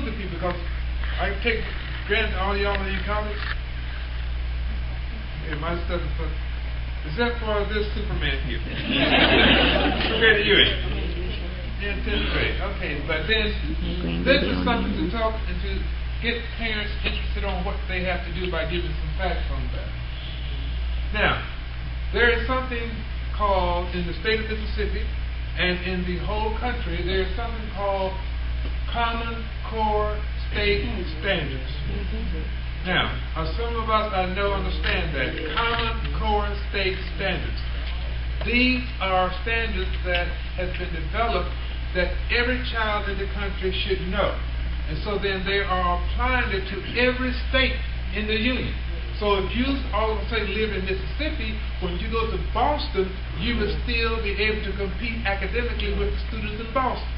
to people because I take granted all y'all in college. Yeah, my stuff is for, except for this Superman here. Compared to you ain't. Yeah, 10th grade. Okay, but then this is something to talk and to get parents interested on what they have to do by giving some facts on that. Now, there is something called, in the state of Mississippi and in the whole country, there is something called Common Core State Standards. Now, some of us I know understand that. Common Core State Standards. These are standards that have been developed that every child in the country should know. And so then they are applying it to every state in the union. So if you all of a sudden live in Mississippi, when you go to Boston, you will still be able to compete academically with the students in Boston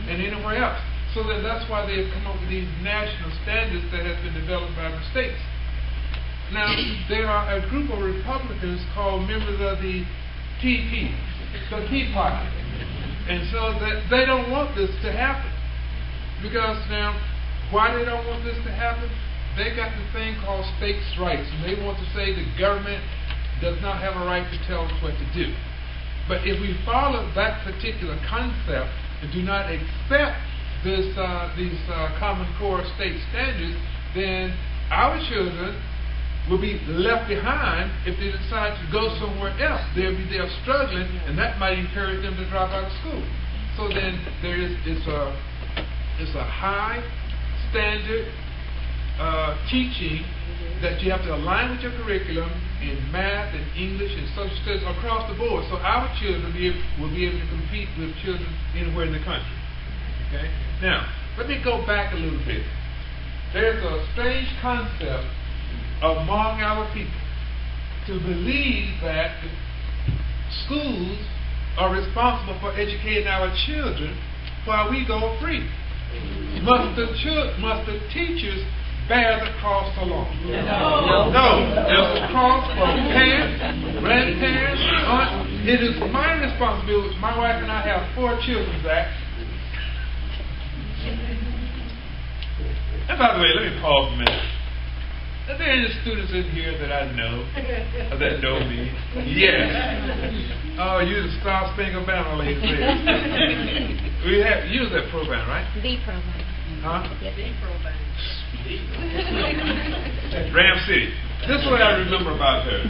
and anywhere else. So then that's why they have come up with these national standards that have been developed by the states. Now, there are a group of Republicans called members of the TP, the Tea Party. And so that they don't want this to happen. Because now, why they don't want this to happen? They got the thing called states' rights, and they want to say the government does not have a right to tell us what to do. But if we follow that particular concept and do not accept these Common Core state standards, then our children will be left behind if they decide to go somewhere else. They'll be there struggling, and that might encourage them to drop out of school. So then it's a high standard teaching that you have to align with your curriculum in math and English and social studies across the board. So our children will be able to compete with children anywhere in the country. Okay? Now, let me go back a little bit. There's a strange concept among our people to believe that schools are responsible for educating our children while we go free. Must the teachers bear the cross alone? No. There's a cross for parents, grandparents, aunts. It is my responsibility. My wife and I have 4 children, Zach. And by the way, let me pause a minute. Are there any students in here that I know, or that know me? Yes. Oh, you're the Star Spangled Banner lady there. We have used that program, right? The program. Huh? Yes, the program. Ram City. This is what I remember about her.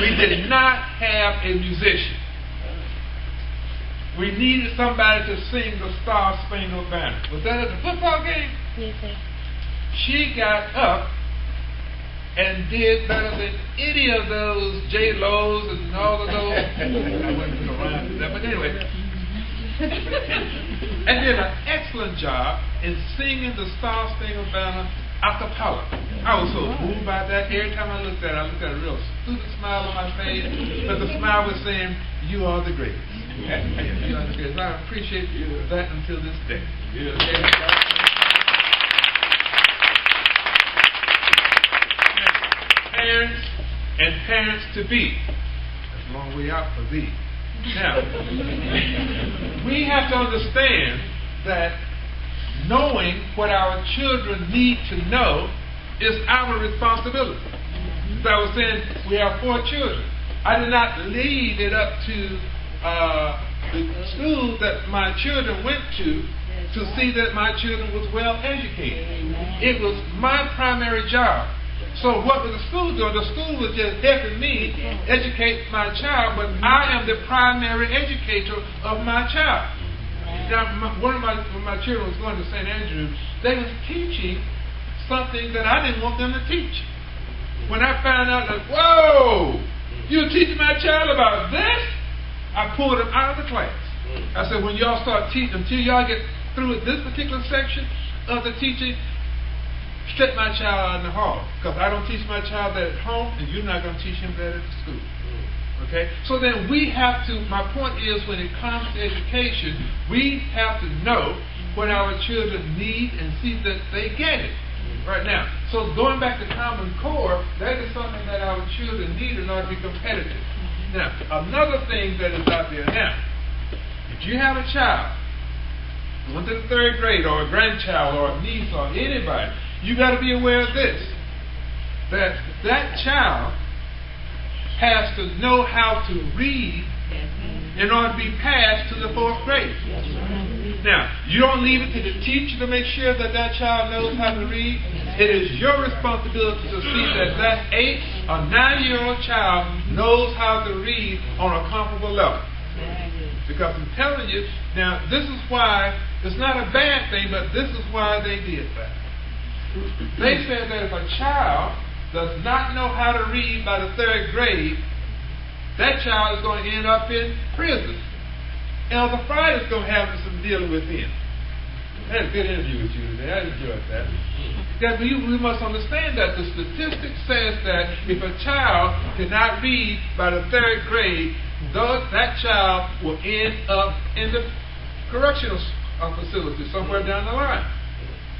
We did not have a musician. We needed somebody to sing the Star Spangled Banner. Was that at the football game? Yes, sir. She got up and did better than any of those J-Lo's and all of those. I wouldn't put a rhyme to that, but anyway. And did an excellent job in singing the Star Spangled Banner a cappella. I was so moved by that. Every time I looked at it, I looked at a real stupid smile on my face, but the smile was saying, "You are the greatest." You are the greatest. I appreciate that until this day. Parents and parents to be. That's a long way out for thee. Now, we have to understand that knowing what our children need to know is our responsibility. As I was saying, we have 4 children. I did not leave it up to the school that my children went to see that my children was well educated. It was my primary job. So what was the school doing? The school was just helping me educate my child, but I am the primary educator of my child. Now, when my children was going to St. Andrews, they was teaching something that I didn't want them to teach. When I found out that, whoa, you're teaching my child about this? I pulled them out of the class. I said, when y'all start teaching, until y'all get through with this particular section of the teaching, shut my child out in the hall. Because I don't teach my child that at home, and you're not going to teach him that at the school. Okay? So then we have to, my point is, when it comes to education, we have to know what our children need and see that they get it. Right now. So going back to Common Core, that is something that our children need in order to be competitive. Now, another thing that is out there now, if you have a child going to the third grade, or a grandchild, or a niece, or anybody, you got to be aware of this, that child has to know how to read in order to be passed to the fourth grade. Now, you don't leave it to the teacher to make sure that child knows how to read. It is your responsibility to see that 8 or 9-year-old child knows how to read on a comparable level. Because I'm telling you, now this is why, it's not a bad thing, but this is why they did that. They said that if a child does not know how to read by the third grade, that child is going to end up in prison. Elder Friday is going to have some dealing with him. I had a good interview with you today. I enjoyed that. Because we must understand that the statistic says that if a child cannot read by the third grade, that child will end up in the correctional facility somewhere down the line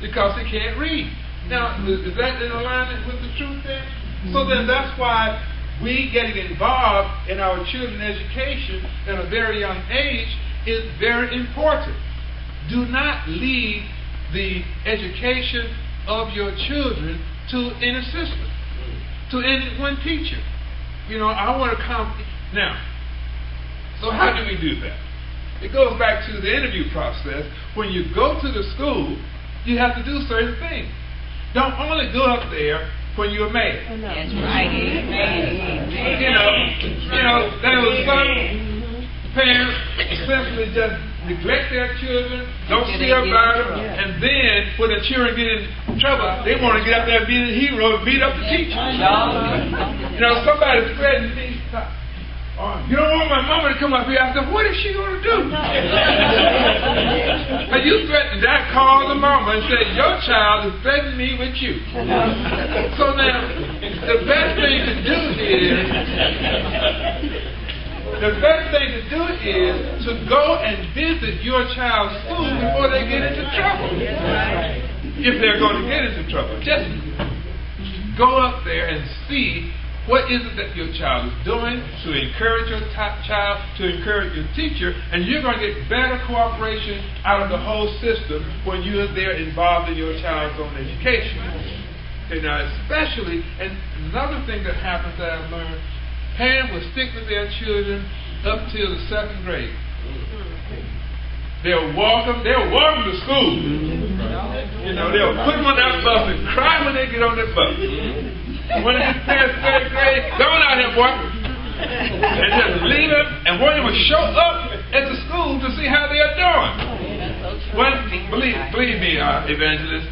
because he can't read. Now, is that in alignment with the truth then? So then that's why we getting involved in our children's education at a very young age is very important. Do not leave the education of your children to an assistant, to any one teacher. I want to come now. So how do we do that? It goes back to the interview process. When you go to the school, you have to do certain things. Don't only go up there when you're mad. That's right. There was some parents simply just neglect their children, don't see about them, and then when the children get in trouble, they want to get up there and be the hero and beat up the teacher. Somebody threatened me. You don't want my mama to come up here. I said, what is she going to do? And you threatened. I called the mama and said, your child is threatening me with you. So now, the best thing to do is to go and visit your child's school before they get into trouble. If they're going to get into trouble. Just go up there and see what is it that your child is doing to encourage your child, to encourage your teacher, and you're going to get better cooperation out of the whole system when you're there involved in your child's own education. Okay, now especially, and another thing that happens that I've learned, parents will stick with their children up till the 2nd grade. They'll walk them to school. They'll put them on that bus and cry when they get on that bus. When they get past 3rd grade, go on out here, boy. And just leave them and want them to show up at the school to see how they are doing. Believe me, evangelist,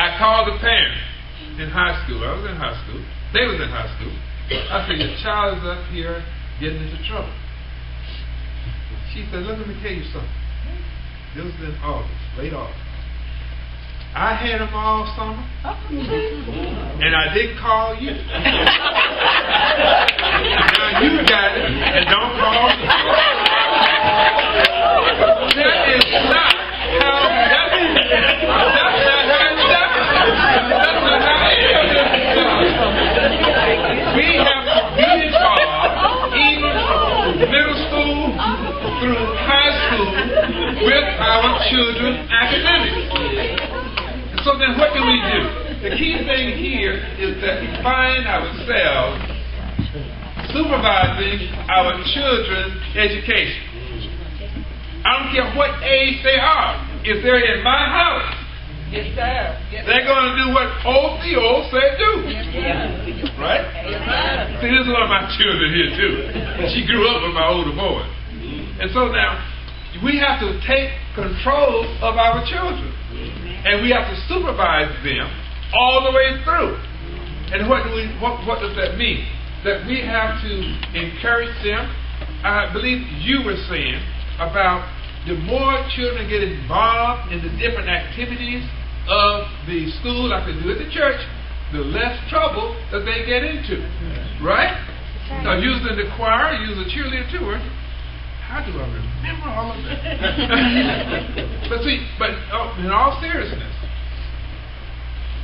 I called the parents in high school. I was in high school. They was in high school. I said, your child is up here getting into trouble. She said, let me tell you something. This was in August, late August. I had them all summer, and I didn't call you. Now you got it, and don't call me. That is not how that's not how it's done. That's not how it is. We have to be involved, even from middle school through high school, with our children's academics. So then what do we do? The key thing here is that we find ourselves supervising our children's education. I don't care what age they are. If they're in my house, Yes, sir. Yes, they're going to do what old Theo said do. Right? See, this is one of my children here too. She grew up with my older boy. And so now, we have to take control of our children. And we have to supervise them all the way through. And what does that mean? That we have to encourage them. I believe you were saying about the more children get involved in the different activities of the school, like they do at the church, the less trouble that they get into. Right? Now, using the choir, use a cheerleader too. How do I remember all of that? But in all seriousness,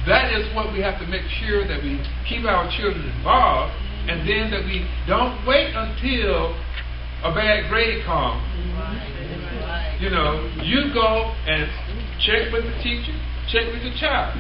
that is what we have to make sure that we keep our children involved, and then that we don't wait until a bad grade comes You know, you go and check with the teacher, check with the child.